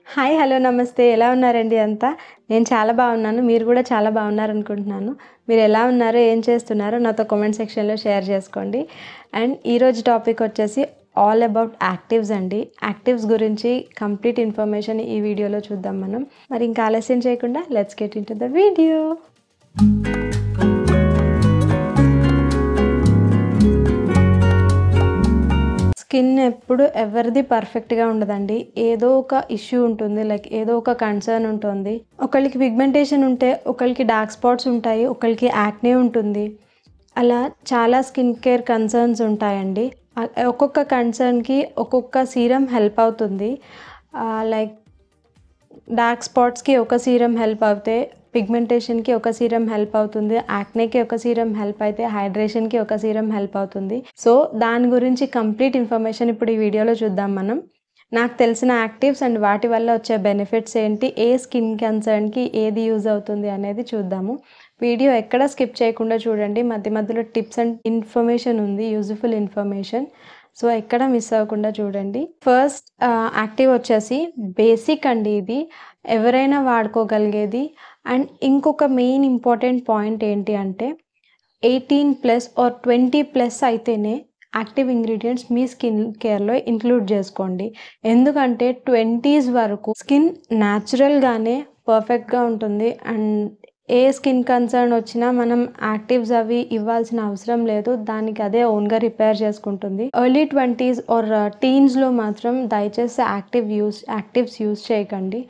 Hi! Hello! నమస్తే. ఎలా ఉన్నారండి అంతా? నేను చాలా బాగున్నాను. మీరు కూడా చాలా బాగున్నారనుకుంటున్నాను. మీరు ఎలా ఉన్నారో, ఏం చేస్తున్నారో నాతో కామెంట్ సెక్షన్‌లో షేర్ చేసుకోండి. అండ్ ఈరోజు టాపిక్ వచ్చేసి ఆల్ అబౌట్ యాక్టివ్స్ అండి. యాక్టివ్స్ గురించి కంప్లీట్ ఇన్ఫర్మేషన్ ఈ వీడియోలో చూద్దాం మనం. మరి ఇంకా ఆలస్యం చేయకుండా let's get into the video. Skin ఎప్పుడు ఎవరిది పర్ఫెక్ట్‌గా ఉండదండి. ఏదో ఒక ఇష్యూ ఉంటుంది. లైక్ ఏదో ఒక కన్సర్న్ ఉంటుంది. ఒకళ్ళకి పిగ్మెంటేషన్ ఉంటే, ఒకళ్ళకి డార్క్ స్పాట్స్ ఉంటాయి. ఒకళ్ళకి యాక్నే ఉంటుంది. అలా చాలా స్కిన్ కేర్ కన్సర్న్స్ ఉంటాయండి. ఒక్కొక్క కన్సర్న్‌కి ఒక్కొక్క సీరం హెల్ప్ అవుతుంది. లైక్ డార్క్ స్పాట్స్‌కి ఒక సీరం హెల్ప్ అవుతే, పిగ్మెంటేషన్‌కి ఒక సీరం హెల్ప్ అవుతుంది. యాక్నేకి ఒక సీరం హెల్ప్ అయితే, హైడ్రేషన్‌కి ఒక సీరం హెల్ప్ అవుతుంది. సో, దాని గురించి కంప్లీట్ ఇన్ఫర్మేషన్ ఇప్పుడు ఈ వీడియోలో చూద్దాం మనం. నాకు తెలిసిన యాక్టివ్స్ అండ్ వాటి వల్ల వచ్చే బెనిఫిట్స్ ఏంటి, ఏ స్కిన్ కన్సర్న్‌కి ఏది యూజ్ అవుతుంది అనేది చూద్దాము. వీడియో ఎక్కడ స్కిప్ చేయకుండా చూడండి. మధ్య మధ్యలో టిప్స్ అండ్ ఇన్ఫర్మేషన్ ఉంది. Useful information. సో, ఎక్కడ మిస్ అవ్వకుండా చూడండి. ఫస్ట్ యాక్టివ్ వచ్చేసి బేసిక్ అండి ఇది. ఎవరైనా వాడుకోగలిగేది. అండ్ ఇంకొక మెయిన్ ఇంపార్టెంట్ పాయింట్ ఏంటి అంటే 18+ ఆర్ 20+ అయితేనే యాక్టివ్ ఇంగ్రీడియంట్స్ మీ స్కిన్ కేర్‌లో ఇంక్లూడ్ చేసుకోండి. ఎందుకంటే 20s వరకు స్కిన్ న్యాచురల్‌గానే పర్ఫెక్ట్‌గా ఉంటుంది. అండ్ ఏ స్కిన్ కన్సర్న్ వచ్చినా మనం యాక్టివ్స్ అవి ఇవ్వాల్సిన అవసరం లేదు. దానికి అదే ఓన్‌గా రిపేర్ చేసుకుంటుంది. ఎర్లీ 20s ఆర్ టీన్స్‌లో మాత్రం దయచేసి యాక్టివ్స్ యూజ్ చేయకండి.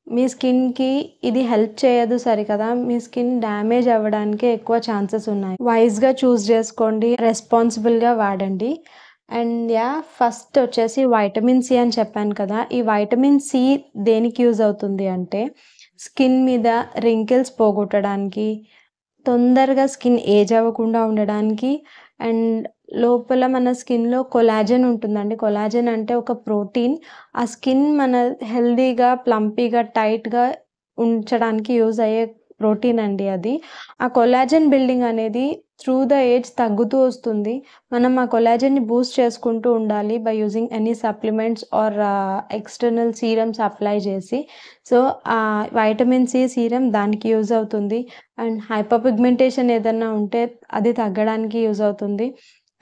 మీ స్కిన్‌కి ఇది హెల్ప్ చేయదు సరికదా, మీ స్కిన్ డ్యామేజ్ అవ్వడానికే ఎక్కువ ఛాన్సెస్ ఉన్నాయి. వైస్‌గా చూజ్ చేసుకోండి. రెస్పాన్సిబుల్‌గా వాడండి. అండ్ ఫస్ట్ వచ్చేసి వైటమిన్ సి అని చెప్పాను కదా! ఈ వైటమిన్ సి దేనికి యూజ్ అవుతుంది అంటే, స్కిన్ మీద రింకిల్స్ పోగొట్టడానికి, తొందరగా స్కిన్ ఏజ్ అవ్వకుండా ఉండడానికి, అండ్ లోపల మన స్కిన్‌లో కొలాజన్ ఉంటుందండి. కొలాజన్ అంటే ఒక ప్రోటీన్. ఆ స్కిన్ మన హెల్తీగా, ప్లంపీగా, టైట్‌గా ఉంచడానికి యూజ్ అయ్యే ప్రోటీన్ అండి అది. ఆ కొలాజన్ బిల్డింగ్ అనేది త్రూ ద ఏజ్ తగ్గుతూ వస్తుంది. మనం ఆ కొలాజన్‌ని బూస్ట్ చేసుకుంటూ ఉండాలి by using any supplements or external serums apply చేసి. సో, వైటమిన్ సి సీరం దానికి యూజ్ అవుతుంది. అండ్ హైపర్ పిగ్మెంటేషన్ ఏదన్నా ఉంటే అది తగ్గడానికి యూజ్ అవుతుంది.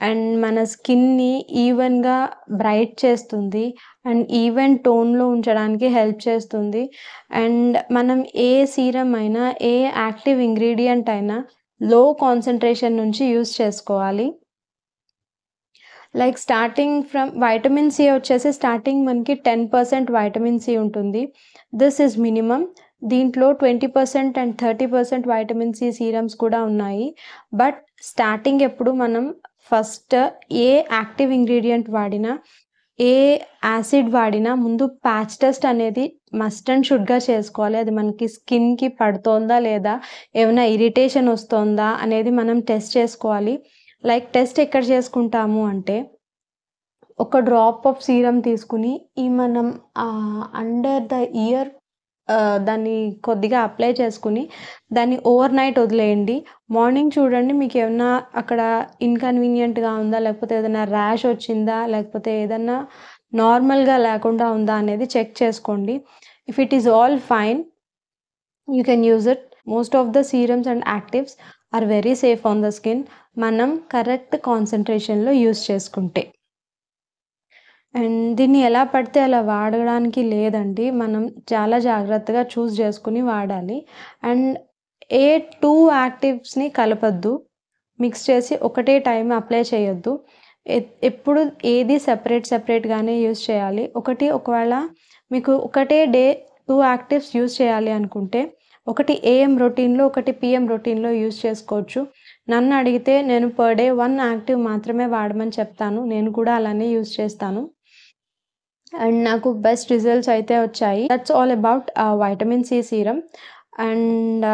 అండ్ మన స్కిన్‌ని ఈవెన్‌గా బ్రైట్ చేస్తుంది. అండ్ ఈవెన్ టోన్‌లో ఉంచడానికి హెల్ప్ చేస్తుంది. అండ్ మనం ఏ సీరం అయినా, ఏ యాక్టివ్ ఇంగ్రీడియంట్ అయినా లో కాన్సంట్రేషన్ నుంచి యూజ్ చేసుకోవాలి. Like starting from vitamin C వచ్చేసి స్టార్టింగ్ మనకి 10% వైటమిన్ సి ఉంటుంది. This is minimum. దీంట్లో 20% అండ్ 30% వైటమిన్ సి సీరమ్స్ కూడా ఉన్నాయి. బట్ స్టార్టింగ్ ఎప్పుడు మనం ఫస్ట్ ఏ యాక్టివ్ ఇంగ్రీడియంట్ వాడినా, ఏ యాసిడ్ వాడినా ముందు ప్యాచ్ టెస్ట్ అనేది మస్ట్ అండ్ షుడ్‌గా చేసుకోవాలి. అది మనకి స్కిన్‌కి పడుతోందా లేదా, ఏమైనా ఇరిటేషన్ వస్తోందా అనేది మనం టెస్ట్ చేసుకోవాలి. లైక్ టెస్ట్ ఎక్కడ చేసుకుంటాము అంటే, ఒక డ్రాప్ ఆఫ్ సీరమ్ తీసుకొని మనం అండర్ ద ఇయర్ దాన్ని కొద్దిగా అప్లై చేసుకొని, దాన్ని ఓవర్ నైట్ వదిలేయండి. మార్నింగ్ చూడండి మీకేమన్నా అక్కడ ఇన్‌కన్వీనియంట్‌గా ఉందా, లేకపోతే ఏదైనా ర్యాష్ వచ్చిందా, లేకపోతే ఏదన్నా నార్మల్‌గా లేకుండా ఉందా అనేది చెక్ చేసుకోండి. If it is all fine, you can use it. Most of the serums and actives are very safe on the skin. మనం కరెక్ట్ కాన్సంట్రేషన్‌లో యూజ్ చేసుకుంటే. అండ్ దీన్ని ఎలా పడితే అలా వాడడానికి లేదండి. మనం చాలా జాగ్రత్తగా చూజ్ చేసుకొని వాడాలి. అండ్ ఏ 2 యాక్టివ్స్‌ని కలపొద్దు. మిక్స్ చేసి ఒకటే టైమ్ అప్లై చేయొద్దు. ఎప్పుడు ఏది సెపరేట్‌గానే యూజ్ చేయాలి. ఒకవేళ మీకు ఒకటే డే 2 యాక్టివ్స్ యూజ్ చేయాలి అనుకుంటే, ఒకటి ఏఎం రొటీన్‌లో, ఒకటి పీఎం రొటీన్‌లో యూజ్ చేసుకోవచ్చు. నన్ను అడిగితే నేను పర్ డే 1 యాక్టివ్ మాత్రమే వాడమని చెప్తాను. నేను కూడా అలానే యూజ్ చేస్తాను. అండ్ నాకు బెస్ట్ రిజల్ట్స్ అయితే వచ్చాయి. That's all about vitamin C serum. And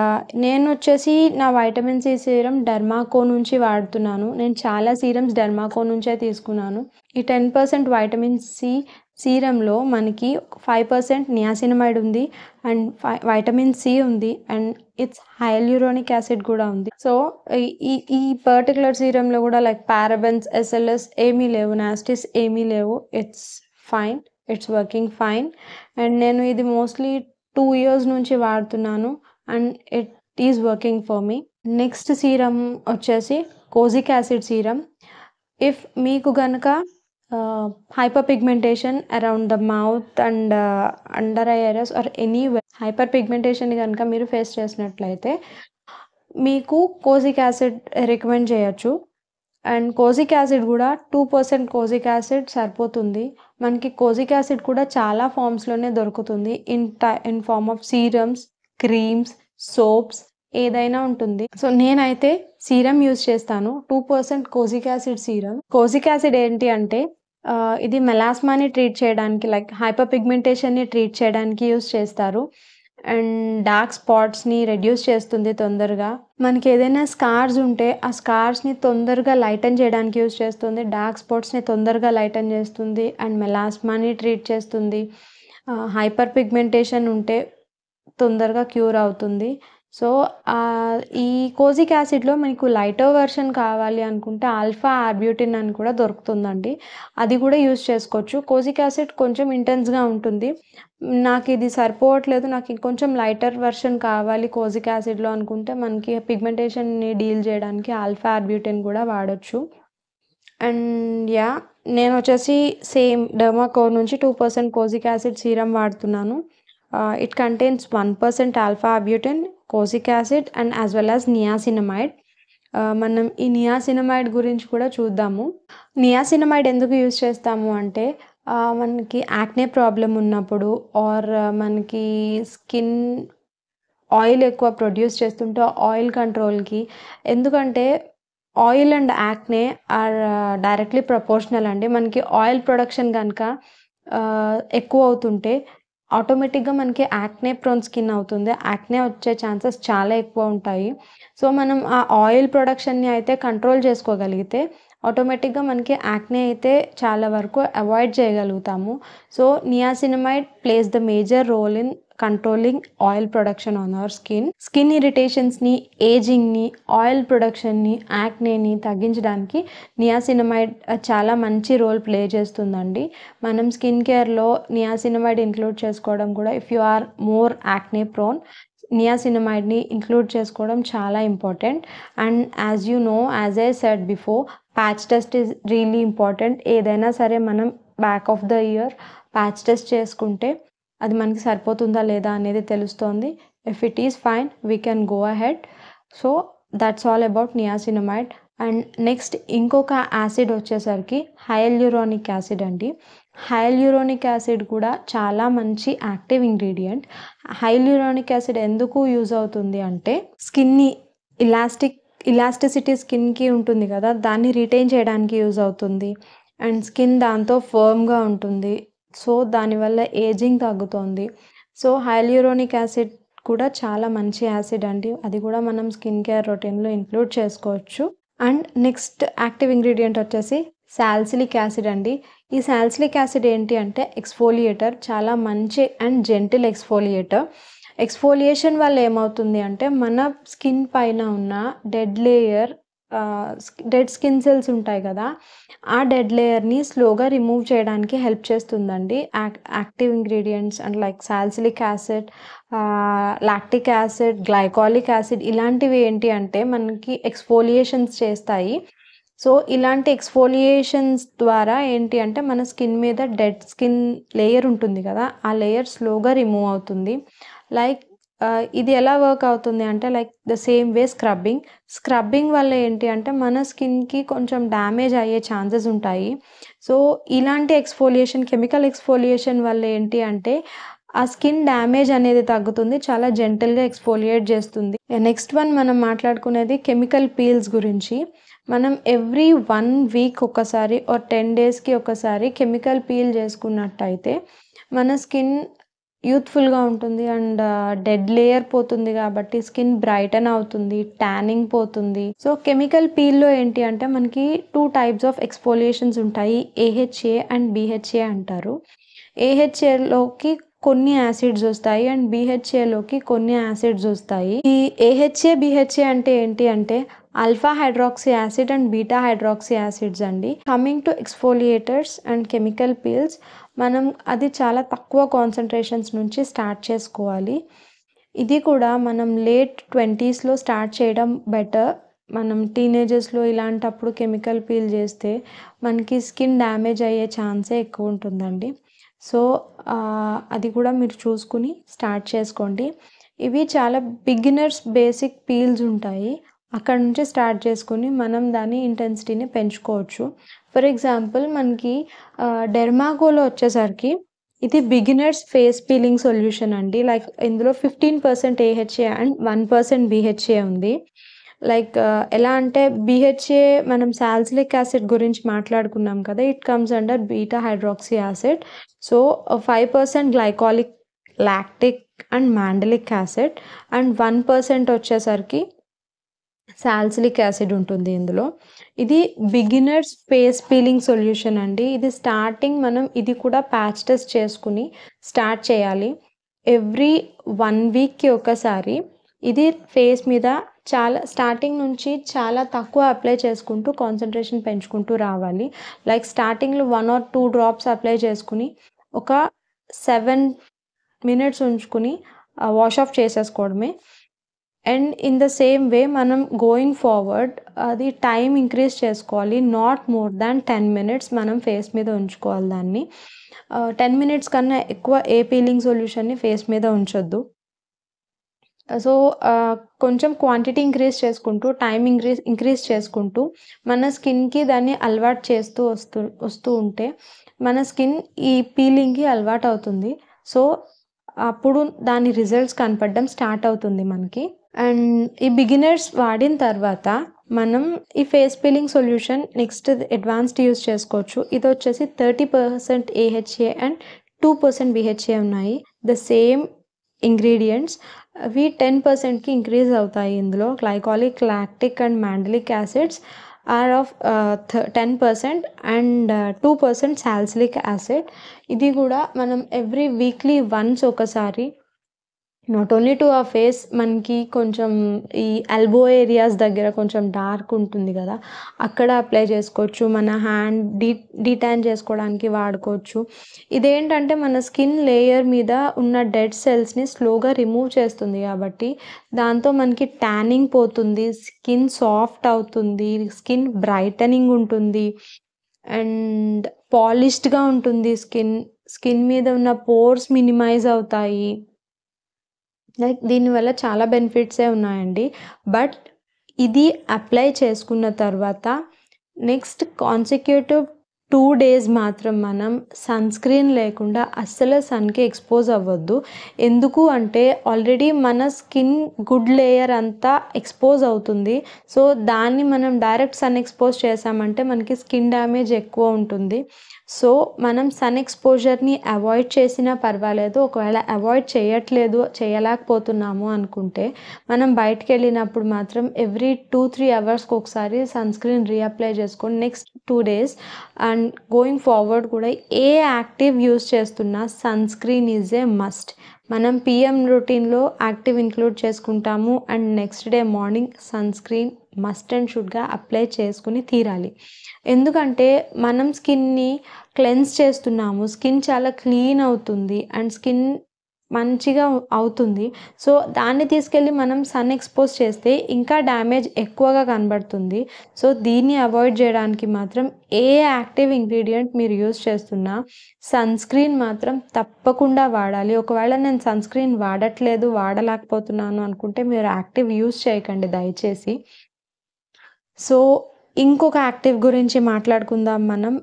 నేనొచ్చేసి నా వైటమిన్ సి సీరం డెర్మాకో నుంచి వాడుతున్నాను. నేను చాలా సీరమ్స్ డెర్మాకో నుంచే తీసుకున్నాను. ఈ 10% వైటమిన్ సి సీరంలో మనకి 5% నియాసినమైడ్ ఉంది. అండ్ వైటమిన్ సి ఉంది. అండ్ ఇట్స్ హైల్యూరోనిక్ యాసిడ్ కూడా ఉంది. సో, ఈ ఈ పర్టిక్యులర్ సీరంలో కూడా లైక్ పారాబెన్స్, ఎస్ఎల్ఎస్ ఏమీ లేవు. నాస్టీస్ ఏమీ లేవు. It's fine. It's working fine. And నేను ఇది మోస్ట్లీ 2 ఇయర్స్ నుంచి వాడుతున్నాను and it is working for me. Next serum వచ్చేసి కోజిక్ యాసిడ్ సీరం. ఇఫ్ మీకు గనక hyper pigmentation around the mouth and under eye areas or anywhere hyper pigmentation కనుక మీరు face చేసినట్లయితే మీకు కోజిక్ యాసిడ్ రికమెండ్ చేయొచ్చు. అండ్ కోజిక్ యాసిడ్ కూడా 2% kojic acid సరిపోతుంది. మనకి కోజిక్ యాసిడ్ కూడా చాలా ఫామ్స్లోనే దొరుకుతుంది. In form of serums, creams, soaps ఏదైనా ఉంటుంది. సో నేనైతే సీరం యూజ్ చేస్తాను, 2% kojic acid serum. Kojic acid ఏంటి అంటే ఇది మెలాస్మాని ట్రీట్ చేయడానికి, లైక్ హైపర్ పిగ్మెంటేషన్ని ట్రీట్ చేయడానికి యూజ్ చేస్తారు. అండ్ డార్క్ స్పాట్స్ని రెడ్యూస్ చేస్తుంది తొందరగా. మనకి ఏదైనా స్కార్స్ ఉంటే ఆ స్కార్స్ని తొందరగా లైటన్ చేయడానికి యూజ్ చేస్తుంది. డార్క్ స్పాట్స్ని తొందరగా లైటన్ చేస్తుంది అండ్ మెలాస్మాని ట్రీట్ చేస్తుంది. హైపర్ పిగ్మెంటేషన్ ఉంటే తొందరగా క్యూర్ అవుతుంది. సో ఈ కోజిక్ యాసిడ్లో మీకు లైటర్ వెర్షన్ కావాలి అనుకుంటే ఆల్ఫా ఆర్బ్యూటిన్ అని కూడా దొరుకుతుందండి, అది కూడా యూజ్ చేసుకోవచ్చు. కోజిక్ యాసిడ్ కొంచెం ఇంటెన్స్గా ఉంటుంది. నాకు ఇది సరిపోవట్లేదు, నాకు ఇంకొంచెం లైటర్ వెర్షన్ కావాలి కోజిక్ యాసిడ్లో అనుకుంటే మనకి పిగ్మెంటేషన్ని డీల్ చేయడానికి ఆల్ఫా ఆర్బ్యూటిన్ కూడా వాడచ్చు. అండ్ నేను వచ్చేసి సేమ్ డెర్మాకోర్ నుంచి 2% కోజిక్ యాసిడ్ సీరం వాడుతున్నాను. It contains 1% alpha arbutin, kojic acid and as well as niacinamide. మనం ఈ నియాసినమైడ్ గురించి కూడా చూద్దాము. నియాసినమైడ్ ఎందుకు యూజ్ చేస్తాము అంటే మనకి యాక్నే ప్రాబ్లం ఉన్నప్పుడు ఆర్ మనకి స్కిన్ ఆయిల్ ఎక్కువ ప్రొడ్యూస్ చేస్తుంటే ఆయిల్ కంట్రోల్కి. ఎందుకంటే oil and acne are directly proportional అండి. మనకి ఆయిల్ ప్రొడక్షన్ కనుక ఎక్కువ అవుతుంటే ఆటోమేటిక్గా మనకి యాక్నే ప్రోన్ స్కిన్ అవుతుంది. యాక్నే వచ్చే ఛాన్సెస్ చాలా ఎక్కువ ఉంటాయి. సో మనం ఆ ఆయిల్ ప్రొడక్షన్ని అయితే కంట్రోల్ చేసుకోగలిగితే ఆటోమేటిక్గా మనకి యాక్నే అయితే చాలా వరకు అవాయిడ్ చేయగలుగుతాము. So niacinamide plays the major role in controlling oil production on our skin ఇరిటేషన్స్ని, ఏజింగ్ని, ఆయిల్ ప్రొడక్షన్ని, యాక్నేని తగ్గించడానికి నియాసినమైడ్ చాలా మంచి రోల్ ప్లే చేస్తుందండి. మనం స్కిన్ కేర్లో నియాసినమైడ్ ఇంక్లూడ్ చేసుకోవడం కూడా, if you are more acne prone, నియాసినమైడ్ని ఇంక్లూడ్ చేసుకోవడం చాలా important. And as you know, as I said before, patch test is really important. ఏదైనా సరే మనం back of the ear patch test చేసుకుంటే అది మనకి సరిపోతుందా లేదా అనేది తెలుస్తుంది. If it is fine we can go ahead. So that's all about niacinamide. And next ఇంకొక యాసిడ్ వచ్చేసరికి హైల్యూరోనిక్ యాసిడ్ అండి. హైల్యూరోనిక్ యాసిడ్ కూడా చాలా మంచి యాక్టివ్ ఇంగ్రీడియంట్. హైల్యూరోనిక్ యాసిడ్ ఎందుకు యూజ్ అవుతుంది అంటే స్కిన్ని ఇలాస్టిసిటీ స్కిన్కి ఉంటుంది కదా, దాన్ని రిటైన్ చేయడానికి యూజ్ అవుతుంది. అండ్ స్కిన్ దాంతో ఫర్మ్గా ఉంటుంది. సో దానివల్ల ఏజింగ్ తగ్గుతుంది. సో హైల్యూరోనిక్ యాసిడ్ కూడా చాలా మంచి యాసిడ్ అండి, అది కూడా మనం స్కిన్ కేర్ రొటీన్లో ఇంక్లూడ్ చేసుకోవచ్చు. అండ్ నెక్స్ట్ యాక్టివ్ ఇంగ్రీడియంట్ వచ్చేసి సాల్సిలిక్ యాసిడ్ అండి. ఈ సాల్సిలిక్ యాసిడ్ ఏంటి అంటే ఎక్స్ఫోలియేటర్, చాలా మంచి అండ్ జెంటిల్ ఎక్స్ఫోలియేటర్. ఎక్స్ఫోలియేషన్ వల్ల ఏమవుతుంది అంటే మన స్కిన్ పైన ఉన్న డెడ్ స్కిన్ సెల్స్ ఉంటాయి కదా, ఆ డెడ్ లేయర్ని స్లోగా రిమూవ్ చేయడానికి హెల్ప్ చేస్తుందండి active ingredients and like salicylic acid, lactic acid, glycolic acid. ఇలాంటివి ఏంటి అంటే మనకి ఎక్స్ఫోలియేషన్స్ చేస్తాయి. సో ఇలాంటి ఎక్స్ఫోలియేషన్స్ ద్వారా ఏంటి అంటే మన స్కిన్ మీద డెడ్ స్కిన్ లేయర్ ఉంటుంది కదా, ఆ లేయర్ స్లోగా రిమూవ్ అవుతుంది. లైక్ ఇది ఎలా వర్క్ అవుతుంది అంటే like the same way scrubbing వల్ల ఏంటి అంటే మన స్కిన్కి కొంచెం డ్యామేజ్ అయ్యే ఛాన్సెస్ ఉంటాయి. సో ఇలాంటి కెమికల్ ఎక్స్ఫోలియేషన్ వల్ల ఏంటి అంటే ఆ స్కిన్ డ్యామేజ్ అనేది తగ్గుతుంది, చాలా జెంటల్గా ఎక్స్ఫోలియేట్ చేస్తుంది. నెక్స్ట్ వన్ మనం మాట్లాడుకునేది కెమికల్ పీల్స్ గురించి. మనం ఎవ్రీ 1 వీక్ ఒకసారి ఆర్ 10 డేస్కి ఒకసారి కెమికల్ పీల్ చేసుకున్నట్టయితే మన స్కిన్ యూత్ఫుల్గా ఉంటుంది అండ్ డెడ్ లేయర్ పోతుంది కాబట్టి స్కిన్ బ్రైటన్ అవుతుంది, ట్యానింగ్ పోతుంది. సో కెమికల్ పీల్లో ఏంటి అంటే మనకి 2 టైప్స్ ఆఫ్ ఎక్స్ఫోలియేషన్స్ ఉంటాయి, AHA అండ్ BHA అంటారు. AHAలోకి కొన్ని యాసిడ్స్ వస్తాయి అండ్ BHAలోకి కొన్ని యాసిడ్స్ వస్తాయి. ఈ AHA BHA అంటే ఏంటి అంటే alpha hydroxy acid and beta hydroxy acids అండి. Coming to exfoliators and chemical peels, మనం అది చాలా తక్కువ కాన్సంట్రేషన్స్ నుంచి స్టార్ట్ చేసుకోవాలి. ఇది కూడా మనం లేట్ 20స్లో స్టార్ట్ చేయడం బెటర్. మనం టీనేజర్స్లో ఇలాంటప్పుడు కెమికల్ పీల్ చేస్తే మనకి స్కిన్ డ్యామేజ్ అయ్యే ఛాన్సే ఎక్కువ ఉంటుందండి. సో అది కూడా మీరు చూసుకుని స్టార్ట్ చేసుకోండి. ఇవి చాలా బిగినర్స్ బేసిక్ పీల్స్ ఉంటాయి, అక్కడ నుంచి స్టార్ట్ చేసుకుని మనం దాని ఇంటెన్సిటీని పెంచుకోవచ్చు. ఫర్ ఎగ్జాంపుల్ మనకి డెర్మాకోలో వచ్చేసరికి ఇది బిగినర్స్ ఫేస్ పీలింగ్ సొల్యూషన్ అండి. లైక్ ఇందులో 15% AHA అండ్ 1% BHA ఉంది. లైక్ ఎలా అంటే BHA మనం సాల్సిలిక్ యాసిడ్ గురించి మాట్లాడుకున్నాం కదా, it comes under beta hydroxy acid. So 5% glycolic lactic and mandelic acid and 1% వచ్చేసరికి సాల్సిలిక్ యాసిడ్ ఉంటుంది ఇందులో. ఇది బిగినర్స్ ఫేస్ పీలింగ్ సొల్యూషన్ అండి. ఇది స్టార్టింగ్ మనం ఇది కూడా ప్యాచ్ టెస్ట్ చేసుకుని స్టార్ట్ చేయాలి. ఎవ్రీ 1 వీక్కి ఒకసారి ఇది ఫేస్ మీద చాలా స్టార్టింగ్ నుంచి చాలా తక్కువ అప్లై చేసుకుంటూ కాన్సంట్రేషన్ పెంచుకుంటూ రావాలి. లైక్ స్టార్టింగ్లో 1 or 2 డ్రాప్స్ అప్లై చేసుకుని ఒక 7 minutes ఉంచుకుని వాష్ ఆఫ్ చేసేసుకోవడమే. And in the same way మనం గోయింగ్ ఫార్వర్డ్ అది టైం ఇంక్రీజ్ చేసుకోవాలి. నాట్ మోర్ దాన్ 10 minutes మనం ఫేస్ మీద ఉంచుకోవాలి దాన్ని. 10 minutes కన్నా ఎక్కువ ఏ పీలింగ్ సొల్యూషన్ని ఫేస్ మీద ఉంచొద్దు. సో కొంచెం క్వాంటిటీ ఇంక్రీజ్ చేసుకుంటూ టైం ఇంక్రీజ్ చేసుకుంటూ మన స్కిన్కి దాన్ని అలవాటు చేస్తూ వస్తూ ఉంటే మన స్కిన్ ఈ పీలింగ్కి అలవాటు అవుతుంది. సో అప్పుడు దాని రిజల్ట్స్ కనపడడం స్టార్ట్ అవుతుంది మనకి. అండ్ ఈ బిగినర్స్ వాడిన తర్వాత మనం ఈ face peeling solution next advanced use చేసుకోవచ్చు. ఇది వచ్చేసి 30% AHA అండ్ 2% BHA ఉన్నాయి. ద సేమ్ ఇంగ్రీడియంట్స్ అవి 10%కి ఇంక్రీజ్ అవుతాయి. ఇందులో glycolic lactic and mandelic acids are of 10% and 2% salicylic acid. ఇది కూడా మనం ఎవ్రీ వీక్లీ వన్స్ ఒకసారి నాట్ ఓన్లీ టు ఆ ఫేస్, మనకి కొంచెం ఈ ఎల్బో ఏరియాస్ దగ్గర కొంచెం డార్క్ ఉంటుంది కదా, అక్కడ అప్లై చేసుకోవచ్చు. మన హ్యాండ్ డీటాన్ చేసుకోవడానికి వాడుకోవచ్చు. ఇదేంటంటే మన స్కిన్ లేయర్ మీద ఉన్న డెడ్ సెల్స్ని స్లోగా రిమూవ్ చేస్తుంది కాబట్టి దాంతో మనకి ట్యానింగ్ పోతుంది, స్కిన్ సాఫ్ట్ అవుతుంది, స్కిన్ బ్రైటనింగ్ ఉంటుంది అండ్ పాలిష్డ్గా ఉంటుంది. స్కిన్ మీద ఉన్న పోర్స్ మినిమైజ్ అవుతాయి. లైక్ దీనివల్ల చాలా బెనిఫిట్సే ఉన్నాయండి. బట్ ఇది అప్లై చేసుకున్న తర్వాత నెక్స్ట్ కాన్సిక్యూటివ్ 2 days మాత్రం మనం సన్ స్క్రీన్ లేకుండా అస్సలు సన్కి ఎక్స్పోజ్ అవ్వద్దు. ఎందుకు అంటే ఆల్రెడీ మన స్కిన్ గుడ్ లేయర్ అంతా ఎక్స్పోజ్ అవుతుంది. సో దాన్ని మనం డైరెక్ట్ సన్ ఎక్స్పోజ్ చేసామంటే మనకి స్కిన్ డ్యామేజ్ ఎక్కువ ఉంటుంది. సో మనం సన్ ఎక్స్పోజర్ని అవాయిడ్ చేసినా పర్వాలేదు. ఒకవేళ అవాయిడ్ చేయలేకపోతున్నాము అనుకుంటే మనం బయటకు వెళ్ళినప్పుడు మాత్రం ఎవ్రీ 2-3 అవర్స్కి ఒకసారి సన్ స్క్రీన్ రీఅప్లై చేసుకొని next 2 days and going forward కూడా ఏ యాక్టివ్ యూస్ చేస్తున్నా sunscreen is a must. మనం PM రొటీన్లో యాక్టివ్ ఇంక్లూడ్ చేసుకుంటాము and next day morning sunscreen must and షుడ్గా అప్లై చేసుకుని తీరాలి. ఎందుకంటే మనం స్కిన్ని క్లెన్స్ చేస్తున్నాము, స్కిన్ చాలా క్లీన్ అవుతుంది అండ్ స్కిన్ మంచిగా అవుతుంది. సో దాన్ని తీసుకెళ్ళి మనం సన్ ఎక్స్పోజ్ చేస్తే ఇంకా డ్యామేజ్ ఎక్కువగా కనబడుతుంది. సో దీన్ని అవాయిడ్ చేయడానికి మాత్రం ఏ యాక్టివ్ ఇంగ్రీడియంట్ మీరు యూస్ చేస్తున్నా సన్ స్క్రీన్ మాత్రం తప్పకుండా వాడాలి. ఒకవేళ నేను సన్ స్క్రీన్ వాడలేకపోతున్నాను అనుకుంటే మీరు యాక్టివ్ యూస్ చేయకండి దయచేసి. సో ఇంకొక యాక్టివ్ గురించి మాట్లాడుకుందాం మనం,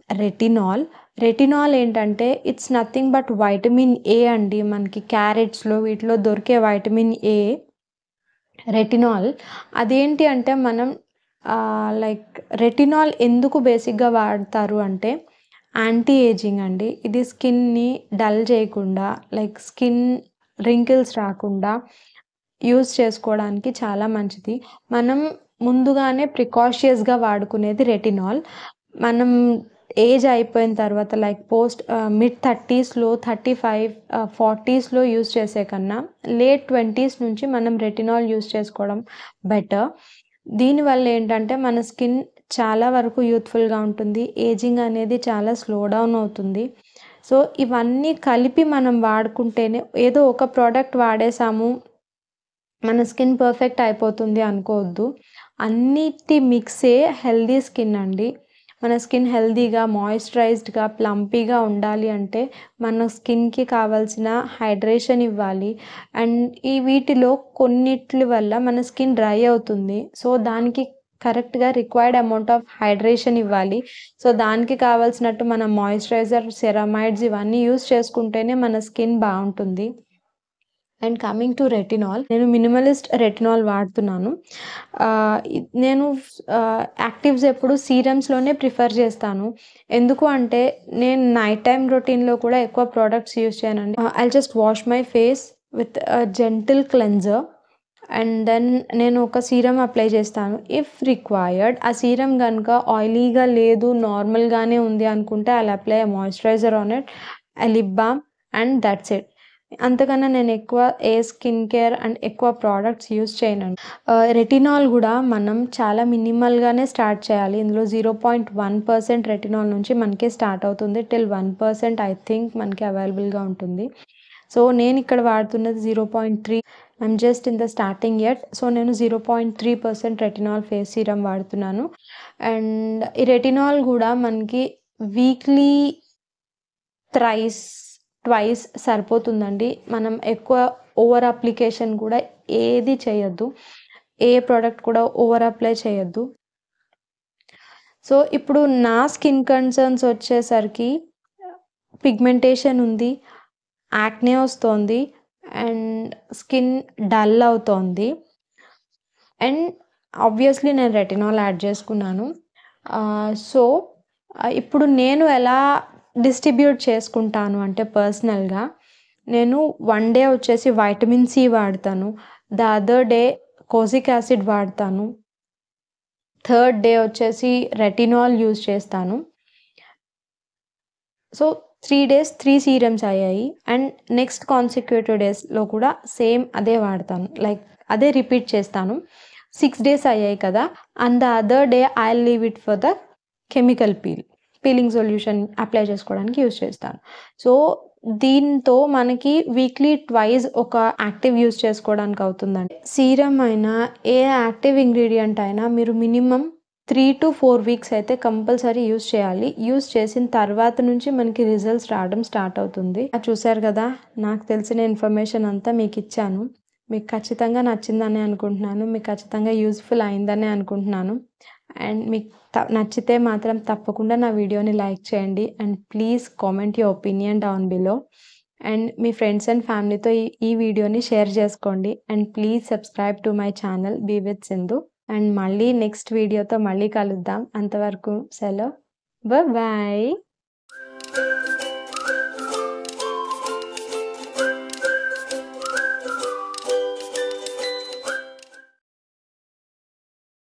రెటినాల్ ఏంటంటే it's nothing but vitamin A అండి. మనకి క్యారెట్స్లో వీటిలో దొరికే వైటమిన్ A రెటినాల్. అదేంటి అంటే మనం లైక్ రెటినాల్ ఎందుకు బేసిక్గా వాడతారు అంటే యాంటీ ఏజింగ్ అండి. ఇది స్కిన్ని డల్ చేయకుండా లైక్ స్కిన్ రింకిల్స్ రాకుండా యూస్ చేసుకోవడానికి చాలా మంచిది. మనం ముందుగానే ప్రికాషియస్గా వాడుకునేది రెటినాల్. మనం ఏజ్ అయిపోయిన తర్వాత లైక్ పోస్ట్ మిడ్ 30sలో 35 40sలో యూస్ చేసే కన్నా లేట్ 20s నుంచి మనం రెటినాల్ యూస్ చేసుకోవడం బెటర్. దీనివల్ల ఏంటంటే మన స్కిన్ చాలా వరకు యూత్‌ఫుల్‌గా ఉంటుంది. ఏజింగ్ అనేది చాలా స్లో డౌన్ అవుతుంది. సో, ఇవన్నీ కలిపి మనం వాడుకుంటేనే ఏదో ఒక ప్రోడక్ట్ వాడేసాము, మన స్కిన్ పర్ఫెక్ట్ అయిపోతుంది అనుకోవద్దు. అన్నిటి మిక్సే హెల్తీ స్కిన్ అండి. మన స్కిన్ హెల్తీగా, మాయిశ్చరైజ్డ్‌గా, ప్లంపీగా ఉండాలి అంటే మన స్కిన్‌కి కావాల్సిన హైడ్రేషన్ ఇవ్వాలి. అండ్ వీటిలో కొన్నిట్లి వల్ల మన స్కిన్ డ్రై అవుతుంది. సో, దానికి కరెక్ట్‌గా రిక్వైర్డ్ అమౌంట్ ఆఫ్ హైడ్రేషన్ ఇవ్వాలి. సో, దానికి కావాల్సినట్టు మనం మాయిశ్చరైజర్, సెరమైడ్స్ ఇవన్నీ యూజ్ చేసుకుంటేనే మన స్కిన్ బావుంటుంది. అండ్ కమింగ్ టు రెటినాల్, నేను మినిమలిస్ట్ రెటినాల్ వాడుతున్నాను. నేను యాక్టివ్స్ ఎప్పుడు సీరమ్స్‌లోనే ప్రిఫర్ చేస్తాను. ఎందుకు అంటే నేను నైట్ టైమ్ రొటీన్‌లో కూడా ఎక్కువ ప్రొడక్ట్స్ యూజ్ చేయనండి. I'll just wash my face with gentle cleanser and then నేను ఒక సీరమ్ అప్లై చేస్తాను. ఇఫ్ రిక్వైర్డ్ ఆ సీరమ్ గనుక ఆయిలీగా లేదు, నార్మల్‌గానే ఉంది అనుకుంటే I'll apply a moisturiser on it, a lip balm and that's it. అంతకన్నా నేను ఎక్కువ ఏ స్కిన్ కేర్ అండ్ ఎక్కువ ప్రొడక్ట్స్ యూజ్ చేయనండి. రెటినాల్ గూడా మనం చాలా మినిమల్‌గానే స్టార్ట్ చేయాలి. ఇందులో 0.1% రెటినాల్ నుంచి మనకి స్టార్ట్ అవుతుంది. టిల్ 1% ఐ థింక్ మనకి అవైలబుల్‌గా ఉంటుంది. సో, నేనిక్కడ వాడుతున్నది 0.3. I'm just in the starting yet. So, నేను 0.3% రెటినాల్ ఫేస్ సీరమ్ వాడుతున్నాను. అండ్ ఈ రెటినాల్ గూడా మనకి వీక్లీ ట్వైస్ సరిపోతుందండి. మనం ఎక్కువ ఓవర్ అప్లికేషన్ కూడా ఏది చేయొద్దు. ఏ ప్రొడక్ట్ కూడా ఓవర్ అప్లై చేయొద్దు. సో, ఇప్పుడు నా స్కిన్ కన్సర్న్స్ వచ్చేసరికి పిగ్మెంటేషన్ ఉంది, యాక్నే వస్తోంది అండ్ స్కిన్ డల్ అవుతోంది. అండ్ ఆబ్వియస్‌లీ నేను రెటినాల్ యాడ్ చేసుకున్నాను. సో, ఇప్పుడు నేను ఎలా డిస్ట్రిబ్యూట్ చేసుకుంటాను అంటే పర్సనల్‌గా నేను వన్ డే వచ్చేసి వైటమిన్ సి వాడతాను. The other day kojic acid వాడతాను. థర్డ్ డే వచ్చేసి రెటినాల్ యూజ్ చేస్తాను. సో, 3 డేస్ 3 సీరమ్స్ అయ్యాయి. అండ్ నెక్స్ట్ కాన్సిక్యూటివ్ డేస్‌లో కూడా సేమ్ అదే వాడతాను. లైక్ అదే రిపీట్ చేస్తాను. 6 డేస్ అయ్యాయి కదా! And the other day I'll leave it for the chemical peeling solution apply చేసుకోవడానికి యూజ్ చేస్తాను. సో, దీంతో మనకి వీక్లీ ట్వైస్ ఒక యాక్టివ్ యూజ్ చేసుకోవడానికి అవుతుందండి. సీరమ్ అయినా, ఏ యాక్టివ్ ఇంగ్రీడియంట్ అయినా మీరు మినిమమ్ 3-4 వీక్స్ అయితే కంపల్సరీ యూజ్ చేయాలి. యూజ్ చేసిన తర్వాత నుంచి మనకి రిజల్ట్స్ రావడం స్టార్ట్ అవుతుంది. చూసారు కదా! నాకు తెలిసిన ఇన్ఫర్మేషన్ అంతా మీకిచ్చాను. మీకు ఖచ్చితంగా నచ్చిందనే అనుకుంటున్నాను. మీకు ఖచ్చితంగా యూజ్‌ఫుల్ అయిందనే అనుకుంటున్నాను. అండ్ మీకు నచ్చితే మాత్రం తప్పకుండా నా వీడియోని లైక్ చేయండి. And please comment your opinion down below. And మీ ఫ్రెండ్స్ అండ్ ఫ్యామిలీతో ఈ వీడియోని షేర్ చేసుకోండి. And please subscribe to my channel be with Sindhu. And మళ్ళీ నెక్స్ట్ వీడియోతో మళ్ళీ కలుద్దాం. అంతవరకు సెలవు. బాయ్.